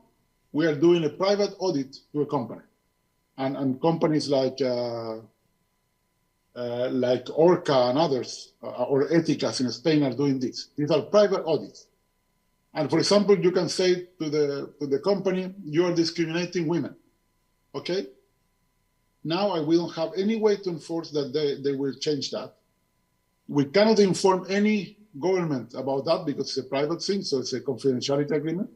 we are doing a private audit to a company. And companies like Orca and others, or Éticas in Spain are doing this. These are private audits. And for example, you can say to the company, you are discriminating women, okay? Now I will have any way to enforce that they will change that. We cannot inform any government about that because it's a private thing, so it's a confidentiality agreement.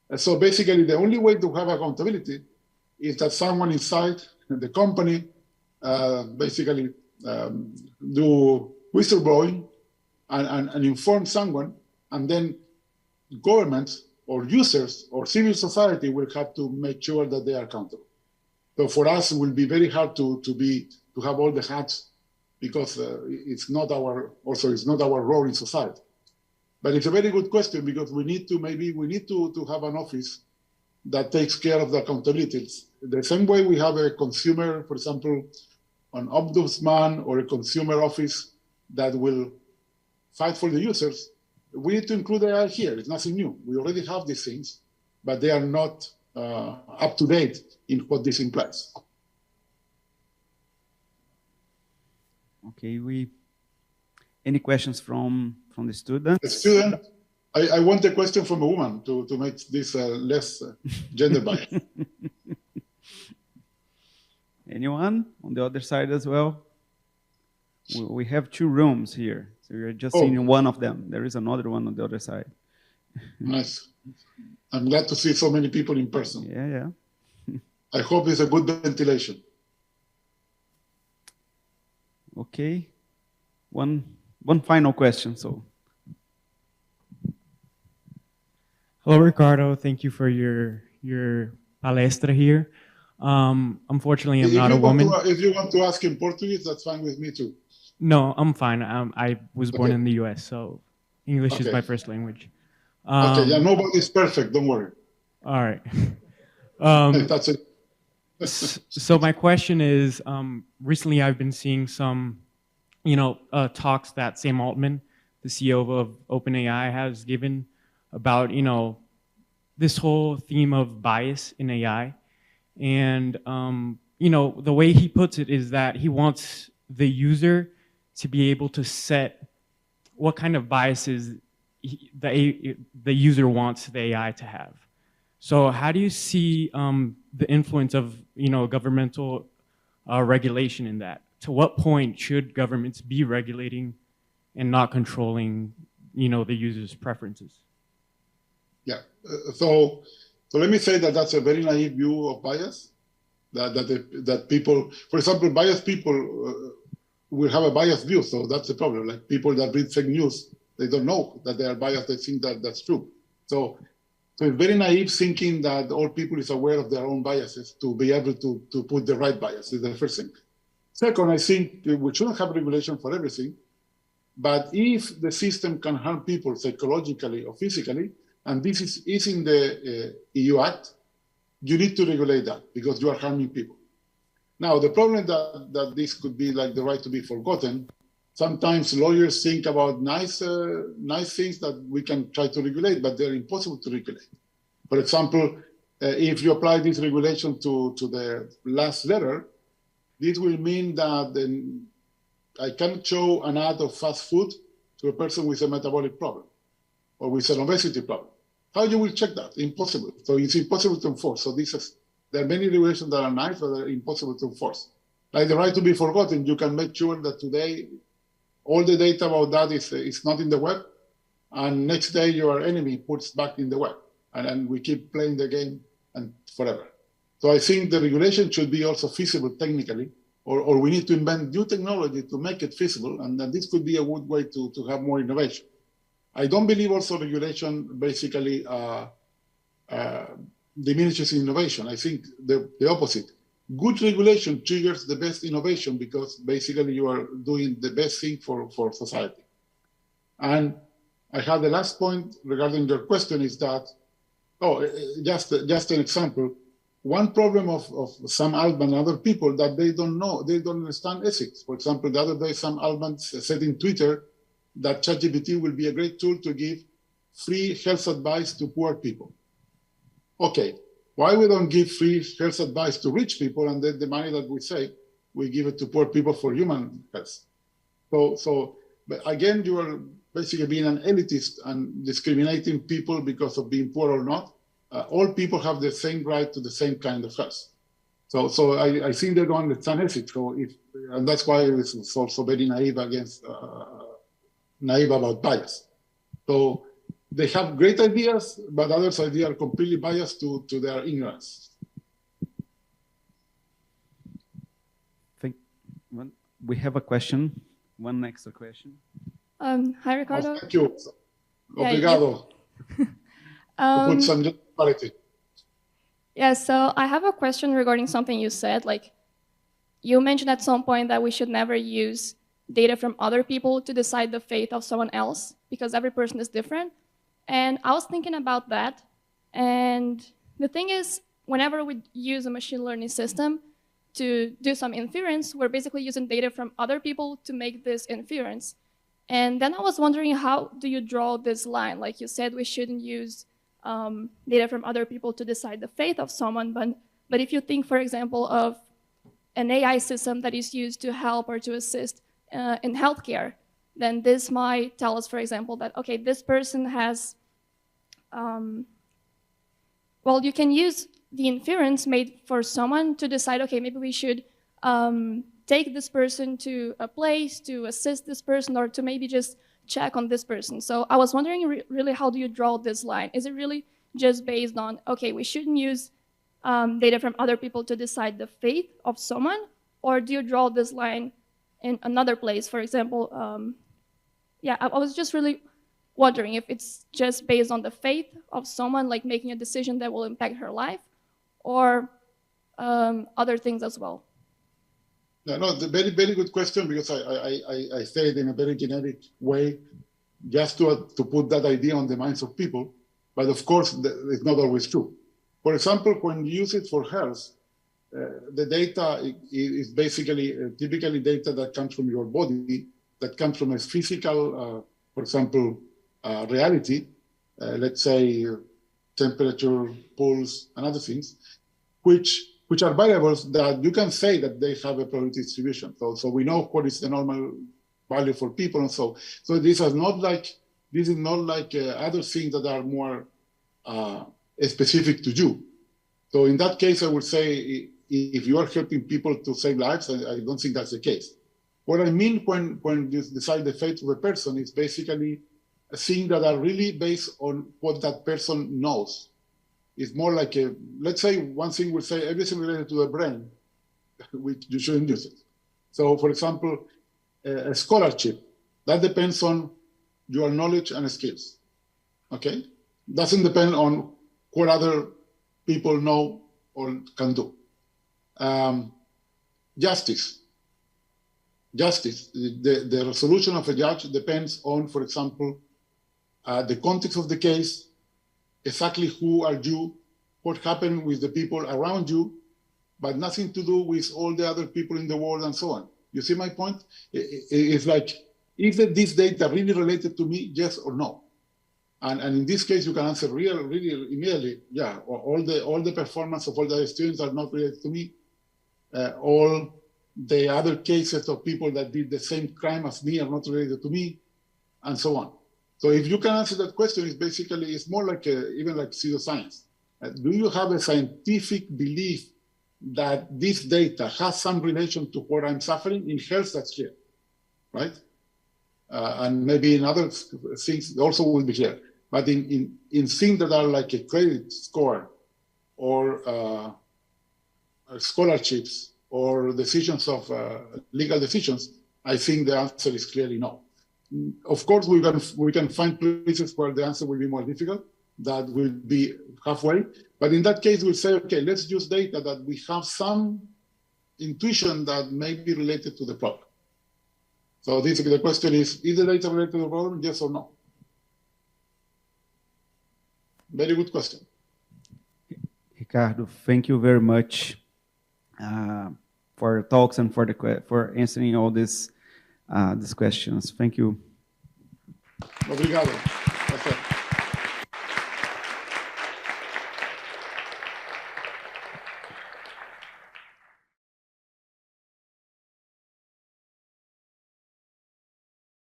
And so basically the only way to have accountability is that someone inside the company basically do whistleblowing and inform someone, and then governments or users or civil society will have to make sure that they are accountable. So for us, it will be very hard to have all the hats because it's not our role in society. But it's a very good question because we need to have an office that takes care of the accountabilities. The same way we have a consumer, for example, an ombudsman or a consumer office that will fight for the users, we need to include AI here. It's nothing new. We already have these things, but they are not up to date in what this implies. Okay, any questions from the students? The student, I want a question from a woman to make this less gender biased. Anyone on the other side as well? We have 2 rooms here, so you're just seeing one of them. There is another one on the other side. Nice. I'm glad to see so many people in person. Yeah. I hope it's a good ventilation. Okay. One final question. So. Hello, Ricardo. Thank you for your palestra here. Unfortunately, I'm not a woman. If you want to ask in Portuguese, that's fine with me too. No, I'm fine. I was born in the U.S., so English is my first language. Okay, yeah, nobody's perfect. Don't worry. All right. That's it. So my question is, recently I've been seeing some, talks that Sam Altman, the CEO of OpenAI, has given about, this whole theme of bias in AI. And, the way he puts it is that he wants the user to be able to set what kind of biases the user wants the AI to have. So how do you see the influence of governmental regulation in that? To what point should governments be regulating and not controlling the user's preferences? Yeah. So let me say that that's a very naive view of bias. That people, for example, biased people will have a biased view. So that's the problem. Like people that read fake news, they don't know that they are biased. They think that that's true. So it's very naive thinking that all people is aware of their own biases to be able to put the right bias, is the first thing. Second, I think we shouldn't have regulation for everything, but if the system can harm people psychologically or physically, and this is in the EU Act, you need to regulate that because you are harming people. Now, the problem that this could be like the right to be forgotten. Sometimes lawyers think about nice things that we can try to regulate, but they're impossible to regulate. For example, if you apply this regulation to the last letter, this will mean that I can't show an ad of fast food to a person with a metabolic problem or with an obesity problem. How you will check that? Impossible. So it's impossible to enforce. So there are many regulations that are nice, but they're impossible to enforce. Like the right to be forgotten, you can make sure that today all the data about that is not in the web, and next day your enemy puts back in the web, and we keep playing the game and forever. So I think the regulation should be also feasible technically, or we need to invent new technology to make it feasible, and then this could be a good way to have more innovation. I don't believe also regulation basically diminishes innovation. I think the opposite. Good regulation triggers the best innovation because basically you are doing the best thing for society. And I have the last point regarding your question is that, just an example. One problem of some Altman and other people that they don't understand ethics. For example, the other day, some Altman said in Twitter that ChatGPT will be a great tool to give free health advice to poor people. Okay, why we don't give free health advice to rich people and then the money that we save, we give it to poor people for human health? But again, you are basically being an elitist and discriminating people because of being poor or not. All people have the same right to the same kind of health. So I think they don't understand ethics. And that's why it's also very naive about bias. So they have great ideas, but others' ideas are completely biased to their ignorance. We have a question, one extra question. Hi, Ricardo. Thank you. Obrigado. To put some quality. Yeah, so I have a question regarding something you said. Like, you mentioned at some point that we should never use data from other people to decide the fate of someone else because every person is different. And I was thinking about that. And the thing is, whenever we use a machine learning system to do some inference, we're basically using data from other people to make this inference. And then I was wondering, how do you draw this line? Like you said, we shouldn't use data from other people to decide the fate of someone. But if you think, for example, of an AI system that is used to help or to assist in healthcare, then this might tell us, for example, that, okay, this person has, well, you can use the inference made for someone to decide, okay, maybe we should take this person to a place to assist this person or to maybe just check on this person. So I was wondering really, how do you draw this line? Is it really just based on, okay, we shouldn't use data from other people to decide the fate of someone, or do you draw this line in another place? For example, yeah, I was just really wondering if it's just based on the fate of someone, like making a decision that will impact her life, or other things as well. No, it's a very, very good question because I say it in a very generic way just to put that idea on the minds of people. But of course, it's not always true. For example, when you use it for health, the data is basically typically data that comes from your body, that comes from a physical, for example, reality, let's say temperature, pulse, and other things, which are variables that you can say that they have a probability distribution. So we know what is the normal value for people, and so this is not like other things that are more specific to you. So in that case, I would say if you are helping people to save lives, I don't think that's the case. What I mean when you decide the fate of a person is basically things that are really based on what that person knows. It's more like let's say one thing would say everything related to the brain, you shouldn't use it. So for example, a scholarship, that depends on your knowledge and skills, okay? doesn't depend on what other people know or can do. Justice. The resolution of a judge depends on, for example, the context of the case, exactly who are you, what happened with the people around you, but nothing to do with all the other people in the world and so on. You see my point? It's like, is this data really related to me, yes or no? And in this case, you can answer really immediately, yeah, all the performance of all the students are not related to me. All the other cases of people that did the same crime as me are not related to me, and so on. So if you can answer that question, it's more like even like pseudoscience. Do you have a scientific belief that this data has some relation to what I'm suffering? In health, that's clear, right? And maybe in other things also will be clear. But in things that are like a credit score or scholarships or decisions of legal decisions, I think the answer is clearly no. Of course, we can find places where the answer will be more difficult, that will be halfway. But in that case, we'll say, okay, let's use data that we have some intuition that may be related to the problem. So the question is the data related to the problem, yes or no? Very good question. Ricardo, thank you very much for your talks and for answering all these questions. Thank you. Obrigado.